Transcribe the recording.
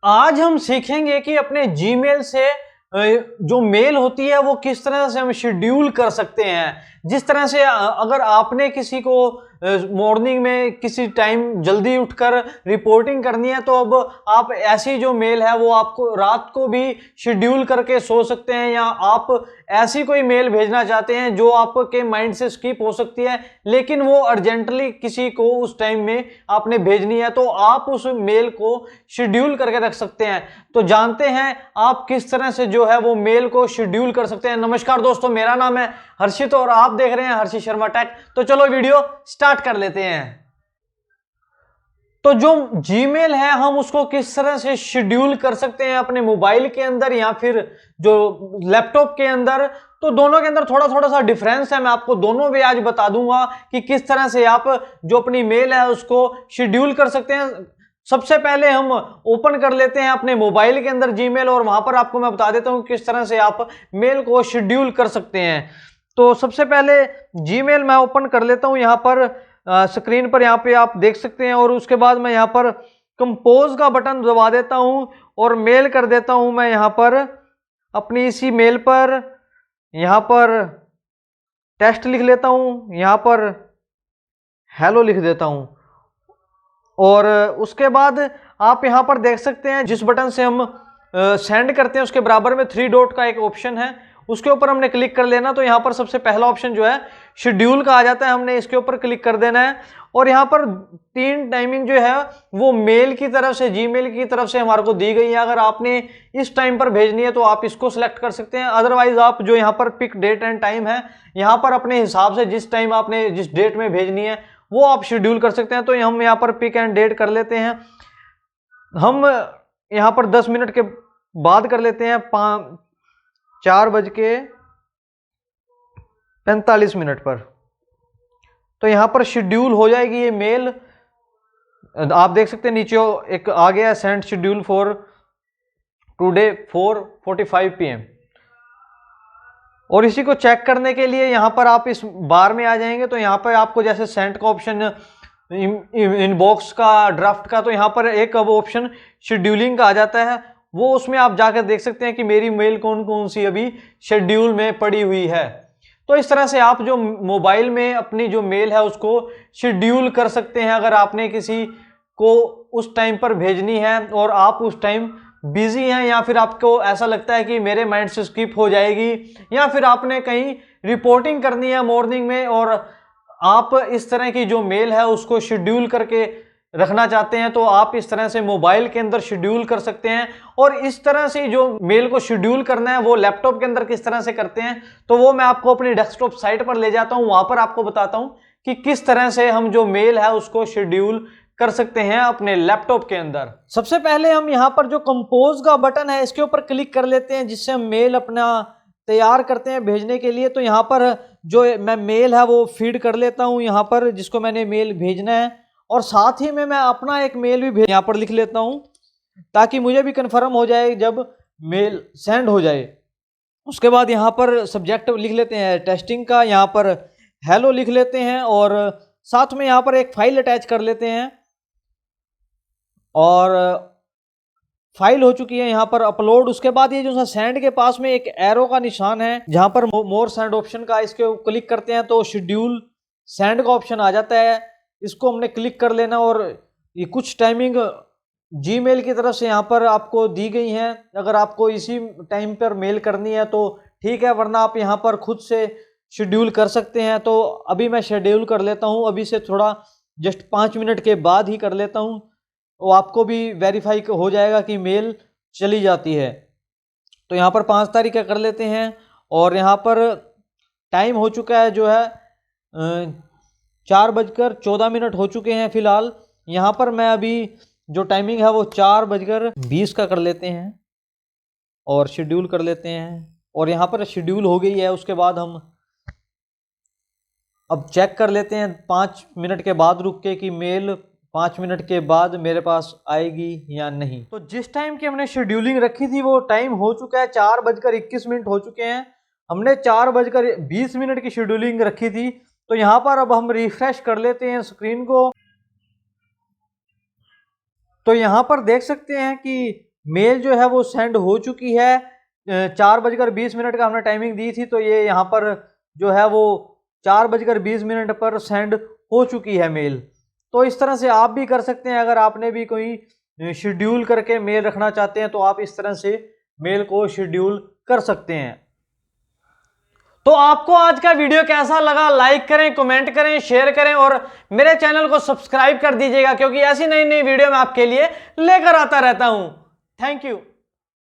आज हम सीखेंगे कि अपने जीमेल से जो मेल होती है वो किस तरह से हम शेड्यूल कर सकते हैं। जिस तरह से अगर आपने किसी को मॉर्निंग में किसी टाइम जल्दी उठकर रिपोर्टिंग करनी है तो अब आप ऐसी जो मेल है वो आपको रात को भी शेड्यूल करके सो सकते हैं, या आप ऐसी कोई मेल भेजना चाहते हैं जो आपके माइंड से स्किप हो सकती है लेकिन वो अर्जेंटली किसी को उस टाइम में आपने भेजनी है, तो आप उस मेल को शेड्यूल करके रख सकते हैं। तो जानते हैं आप किस तरह से जो है वो मेल को शेड्यूल कर सकते हैं। नमस्कार दोस्तों, मेरा नाम है हर्षित और आप देख रहे हैं हर्षित शर्मा टेक। तो चलो वीडियो स्टार्ट कर लेते हैं। तो जो जीमेल है हम उसको किस तरह से शेड्यूल कर सकते हैं अपने मोबाइल के अंदर या फिर जो लैपटॉप के अंदर। तो दोनों के अंदर थोड़ा थोड़ा सा डिफरेंस है, मैं आपको दोनों भी आज बता दूंगा कि किस तरह से आप जो अपनी मेल है उसको शेड्यूल कर सकते हैं। सबसे पहले हम ओपन कर लेते हैं अपने मोबाइल के अंदर जीमेल और वहां पर आपको मैं बता देता हूं किस तरह से आप मेल को शेड्यूल कर सकते हैं। तो सबसे पहले जीमेल मैं ओपन कर लेता हूं, यहां पर स्क्रीन पर यहाँ पे आप देख सकते हैं। और उसके बाद मैं यहाँ पर कंपोज का बटन दबा देता हूं और मेल कर देता हूं मैं यहाँ पर अपनी इसी मेल पर यहाँ पर टेस्ट लिख लेता हूं, यहाँ पर हेलो लिख देता हूं। और उसके बाद आप यहाँ पर देख सकते हैं जिस बटन से हम सेंड करते हैं उसके बराबर में 3 डॉट का एक ऑप्शन है, उसके ऊपर हमने क्लिक कर लेना। तो यहाँ पर सबसे पहला ऑप्शन जो है शेड्यूल का आ जाता है, हमने इसके ऊपर क्लिक कर देना है। और यहाँ पर 3 टाइमिंग जो है वो मेल की तरफ से, जीमेल की तरफ से हमारे को दी गई है। अगर आपने इस टाइम पर भेजनी है तो आप इसको सिलेक्ट कर सकते हैं, अदरवाइज आप जो यहाँ पर पिक डेट एंड टाइम है यहाँ पर अपने हिसाब से जिस टाइम आपने जिस डेट में भेजनी है वो आप शेड्यूल कर सकते हैं। तो हम यहाँ पर पिक एंड डेट कर लेते हैं, हम यहाँ पर 10 मिनट के बाद कर लेते हैं 4:45 पर। तो यहाँ पर शेड्यूल हो जाएगी ये मेल। आप देख सकते हैं नीचे एक आ गया send schedule for today 4:45 PM। और इसी को चेक करने के लिए यहाँ पर आप इस बार में आ जाएंगे तो यहाँ पर आपको जैसे सेंड का ऑप्शन, इनबॉक्स का, ड्राफ्ट का, तो यहाँ पर एक अब ऑप्शन शेड्यूलिंग का आ जाता है। वो उसमें आप जाकर देख सकते हैं कि मेरी मेल कौन कौन सी अभी शेड्यूल में पड़ी हुई है। तो इस तरह से आप जो मोबाइल में अपनी जो मेल है उसको शेड्यूल कर सकते हैं। अगर आपने किसी को उस टाइम पर भेजनी है और आप उस टाइम बिजी हैं, या फिर आपको ऐसा लगता है कि मेरे माइंड से स्किप हो जाएगी, या फिर आपने कहीं रिपोर्टिंग करनी है मॉर्निंग में और आप इस तरह की जो मेल है उसको शेड्यूल करके रखना चाहते हैं, तो आप इस तरह से मोबाइल के अंदर शेड्यूल कर सकते हैं। और इस तरह से जो मेल को शेड्यूल करना है वो लैपटॉप के अंदर किस तरह से करते हैं तो वो मैं आपको अपनी डेस्कटॉप साइट पर ले जाता हूं, वहां पर आपको बताता हूं कि किस तरह से हम जो मेल है उसको शेड्यूल कर सकते हैं अपने लैपटॉप के अंदर। सबसे पहले हम यहाँ पर जो कंपोज का बटन है इसके ऊपर क्लिक कर लेते हैं, जिससे हम मेल अपना तैयार करते हैं भेजने के लिए। तो यहाँ पर जो मैं मेल है वो फीड कर लेता हूँ यहाँ पर, जिसको मैंने मेल भेजना है। और साथ ही में मैं अपना एक मेल भी यहाँ पर लिख लेता हूँ ताकि मुझे भी कंफर्म हो जाए जब मेल सेंड हो जाए। उसके बाद यहाँ पर सब्जेक्ट लिख लेते हैं टेस्टिंग का, यहाँ पर हेलो लिख लेते हैं और साथ में यहाँ पर एक फाइल अटैच कर लेते हैं। और फाइल हो चुकी है यहाँ पर अपलोड। उसके बाद ये जो सेंड के पास में एक एरो का निशान है जहाँ पर मोर सेंड ऑप्शन का, इसके क्लिक करते हैं तो शेड्यूल सेंड का ऑप्शन आ जाता है, इसको हमने क्लिक कर लेना। और ये कुछ टाइमिंग जीमेल की तरफ से यहाँ पर आपको दी गई हैं, अगर आपको इसी टाइम पर मेल करनी है तो ठीक है, वरना आप यहाँ पर खुद से शेड्यूल कर सकते हैं। तो अभी मैं शेड्यूल कर लेता हूँ, अभी से थोड़ा जस्ट 5 मिनट के बाद ही कर लेता हूँ, वो आपको भी वेरीफाई हो जाएगा कि मेल चली जाती है। तो यहाँ पर 5 तारीख का कर लेते हैं और यहाँ पर टाइम हो चुका है जो है 4:14 हो चुके हैं फिलहाल। यहाँ पर मैं अभी जो टाइमिंग है वो 4:20 का कर लेते हैं और शेड्यूल कर लेते हैं। और यहाँ पर शेड्यूल हो गई है। उसके बाद हम अब चेक कर लेते हैं 5 मिनट के बाद रुक के कि मेल 5 मिनट के बाद मेरे पास आएगी या नहीं। तो जिस टाइम की हमने शेड्यूलिंग रखी थी वो टाइम हो चुका है, 4:21 हो चुके हैं। हमने 4:20 की शेड्यूलिंग रखी थी। तो यहाँ पर अब हम रिफ्रेश कर लेते हैं स्क्रीन को। तो यहाँ पर देख सकते हैं कि मेल जो है वो सेंड हो चुकी है। 4:20 का हमने टाइमिंग दी थी, तो ये यहाँ पर जो है वो 4:20 पर सेंड हो चुकी है मेल। तो इस तरह से आप भी कर सकते हैं। अगर आपने भी कोई शेड्यूल करके मेल रखना चाहते हैं तो आप इस तरह से मेल को शेड्यूल कर सकते हैं। तो आपको आज का वीडियो कैसा लगा, लाइक करें, कमेंट करें, शेयर करें और मेरे चैनल को सब्सक्राइब कर दीजिएगा, क्योंकि ऐसी नई नई वीडियो मैं आपके लिए लेकर आता रहता हूं। Thank you.